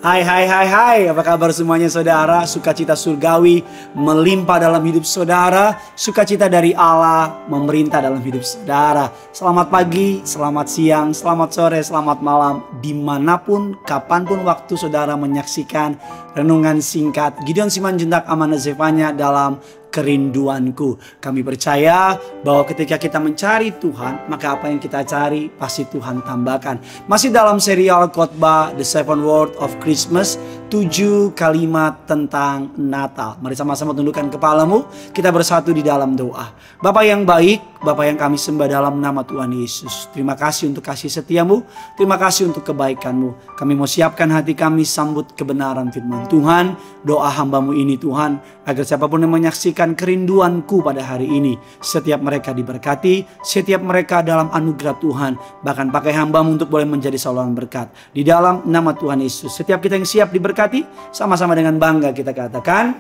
Hai, apa kabar semuanya saudara? Sukacita surgawi melimpah dalam hidup saudara. Sukacita dari Allah memerintah dalam hidup saudara. Selamat pagi, selamat siang, selamat sore, selamat malam. Dimanapun, kapanpun waktu saudara menyaksikan renungan singkat Gideon Simanjuntak Amanda Zevanya dalam Kerinduanku. Kami percaya bahwa ketika kita mencari Tuhan, maka apa yang kita cari pasti Tuhan tambahkan. Masih dalam serial khotbah The Seven Words of Christmas, 7 kalimat tentang Natal. Mari sama-sama tundukkan kepalamu, kita bersatu di dalam doa. Bapa yang baik, Bapa yang kami sembah dalam nama Tuhan Yesus. Terima kasih untuk kasih setiamu, terima kasih untuk kebaikanmu. Kami mau siapkan hati kami sambut kebenaran firman Tuhan. Doa hambamu ini Tuhan, agar siapapun yang menyaksikan kerinduanku pada hari ini, setiap mereka diberkati, setiap mereka dalam anugerah Tuhan, bahkan pakai hambamu untuk boleh menjadi saluran berkat. Di dalam nama Tuhan Yesus, setiap kita yang siap diberkati, sama-sama dengan bangga kita katakan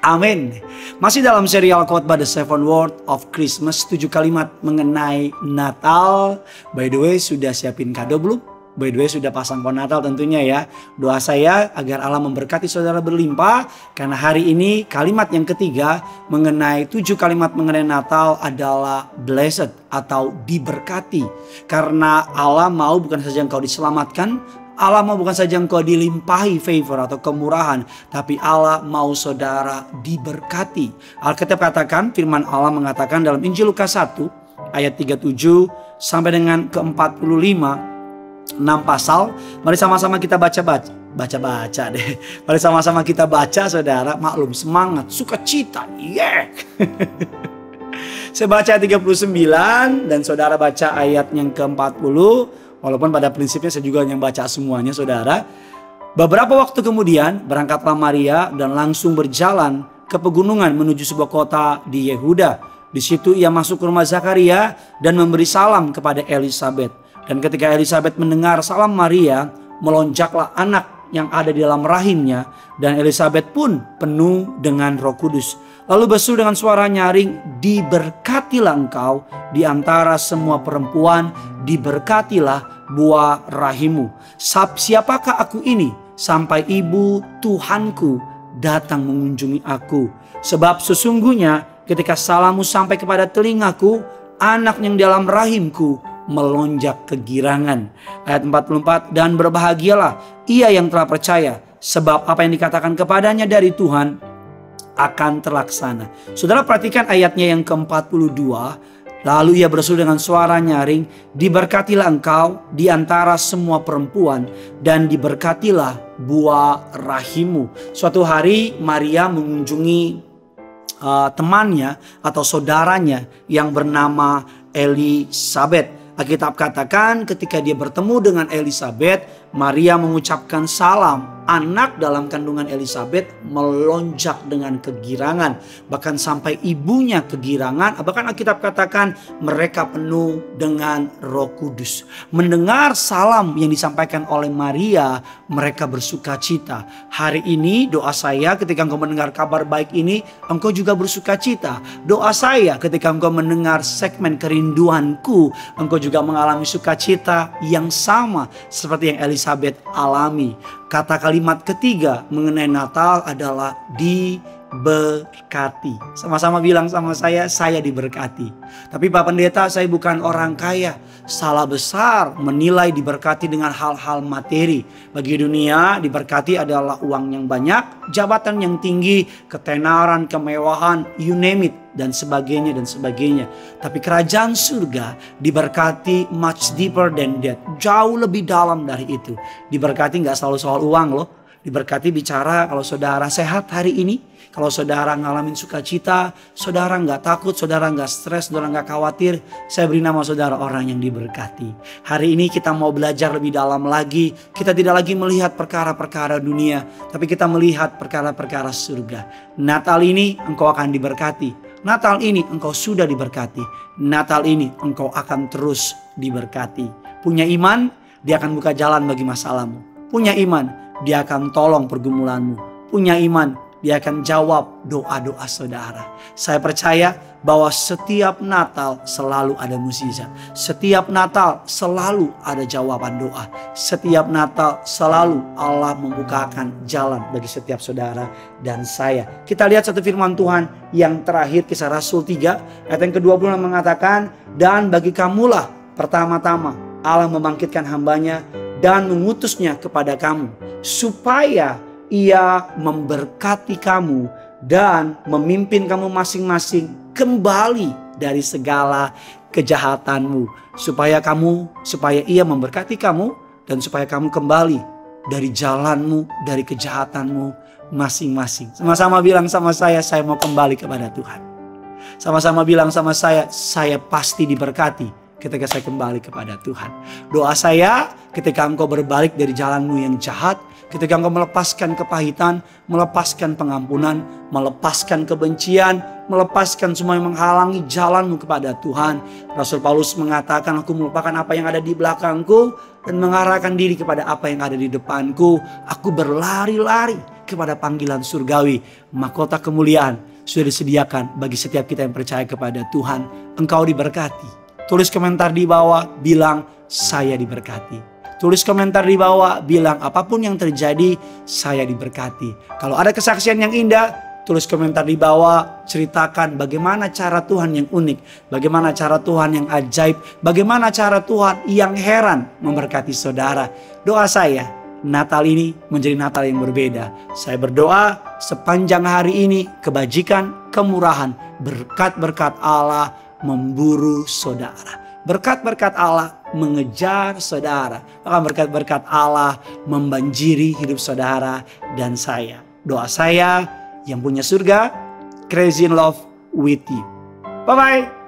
amin. Masih dalam serial khotbah The Seven Words of Christmas, 7 kalimat mengenai Natal. By the way, sudah siapin kado belum? By the way, sudah pasang pohon Natal tentunya ya. Doa saya agar Allah memberkati saudara berlimpah. Karena hari ini kalimat yang ketiga mengenai 7 kalimat mengenai Natal adalah blessed atau diberkati. Karena Allah mau bukan saja engkau diselamatkan, Allah mau bukan saja engkau dilimpahi favor atau kemurahan, tapi Allah mau saudara diberkati. Alkitab katakan, firman Allah mengatakan dalam Injil Lukas 1 ayat 37 sampai dengan ke-45, 6 pasal. Mari sama-sama kita baca deh. Mari sama-sama kita baca saudara. Maklum, semangat, sukacita. Yeah. Saya baca 39 dan saudara baca ayat yang ke-40. Walaupun pada prinsipnya saya juga yang baca semuanya saudara. Beberapa waktu kemudian berangkatlah Maria dan langsung berjalan ke pegunungan menuju sebuah kota di Yehuda. Di situ ia masuk ke rumah Zakaria dan memberi salam kepada Elisabet. Dan ketika Elisabet mendengar salam Maria, melonjaklah anak yang ada di dalam rahimnya, dan Elisabet pun penuh dengan Roh Kudus. Lalu berseru dengan suara nyaring, diberkatilah engkau di antara semua perempuan, diberkatilah buah rahimmu. Siapakah aku ini sampai ibu Tuhanku datang mengunjungi aku? Sebab sesungguhnya ketika salammu sampai kepada telingaku, anak yang dalam rahimku melonjak kegirangan. Ayat 44, dan berbahagialah ia yang telah percaya, sebab apa yang dikatakan kepadanya dari Tuhan akan terlaksana. Saudara perhatikan ayatnya yang ke-42. Lalu ia berseru dengan suara nyaring, diberkatilah engkau di antara semua perempuan, dan diberkatilah buah rahimmu. Suatu hari Maria mengunjungi temannya atau saudaranya yang bernama Elisabet. Alkitab katakan ketika dia bertemu dengan Elisabet, Maria mengucapkan salam. Anak dalam kandungan Elisabet melonjak dengan kegirangan. Bahkan sampai ibunya kegirangan. Bahkan Alkitab katakan mereka penuh dengan Roh Kudus. Mendengar salam yang disampaikan oleh Maria, mereka bersuka cita. Hari ini doa saya ketika engkau mendengar kabar baik ini, engkau juga bersuka cita. Doa saya ketika engkau mendengar segmen kerinduanku, engkau juga mengalami sukacita yang sama seperti yang Elisabet alami. Kata kalimat ketiga mengenai Natal adalah diberkati. Sama-sama bilang sama saya diberkati. Tapi Pak Pendeta, saya bukan orang kaya. Salah besar menilai diberkati dengan hal-hal materi. Bagi dunia diberkati adalah uang yang banyak, jabatan yang tinggi, ketenaran, kemewahan, you name it, dan sebagainya dan sebagainya. Tapi kerajaan surga diberkati much deeper than that. Jauh lebih dalam dari itu. Diberkati gak selalu soal uang loh. Diberkati bicara kalau saudara sehat hari ini, kalau saudara ngalamin sukacita, saudara nggak takut, saudara nggak stres, saudara nggak khawatir. Saya beri nama saudara orang yang diberkati. Hari ini kita mau belajar lebih dalam lagi. Kita tidak lagi melihat perkara-perkara dunia, tapi kita melihat perkara-perkara surga. Natal ini engkau akan diberkati. Natal ini engkau sudah diberkati. Natal ini engkau akan terus diberkati. Punya iman, dia akan buka jalan bagi masalahmu. Punya iman, dia akan tolong pergumulanmu. Punya iman, dia akan jawab doa-doa saudara. Saya percaya bahwa setiap Natal selalu ada mukjizat. Setiap Natal selalu ada jawaban doa. Setiap Natal selalu Allah membukakan jalan bagi setiap saudara dan saya. Kita lihat satu firman Tuhan yang terakhir, Kisah Rasul 3 ayat yang ke-20 mengatakan, dan bagi kamulah pertama-tama Allah membangkitkan hambanya dan mengutusnya kepada kamu, supaya ia memberkati kamu dan memimpin kamu masing-masing kembali dari segala kejahatanmu, supaya ia memberkati kamu dan supaya kamu kembali dari jalanmu, dari kejahatanmu masing-masing. Sama-sama bilang sama saya mau kembali kepada Tuhan. Sama-sama bilang sama saya pasti diberkati ketika saya kembali kepada Tuhan. Doa saya ketika engkau berbalik dari jalanmu yang jahat, ketika engkau melepaskan kepahitan, melepaskan pengampunan, melepaskan kebencian, melepaskan semua yang menghalangi jalanmu kepada Tuhan. Rasul Paulus mengatakan, aku melupakan apa yang ada di belakangku dan mengarahkan diri kepada apa yang ada di depanku. Aku berlari-lari kepada panggilan surgawi. Mahkota kemuliaan sudah disediakan bagi setiap kita yang percaya kepada Tuhan. Engkau diberkati. Tulis komentar di bawah, bilang saya diberkati. Tulis komentar di bawah, bilang apapun yang terjadi, saya diberkati. Kalau ada kesaksian yang indah, tulis komentar di bawah, ceritakan bagaimana cara Tuhan yang unik, bagaimana cara Tuhan yang ajaib, bagaimana cara Tuhan yang heran memberkati saudara. Doa saya, Natal ini menjadi Natal yang berbeda. Saya berdoa sepanjang hari ini, kebajikan, kemurahan, berkat-berkat Allah memburu saudara. Berkat-berkat Allah mengejar saudara. Bahkan berkat-berkat Allah membanjiri hidup saudara dan saya. Doa saya yang punya surga, crazy in love with you. Bye-bye.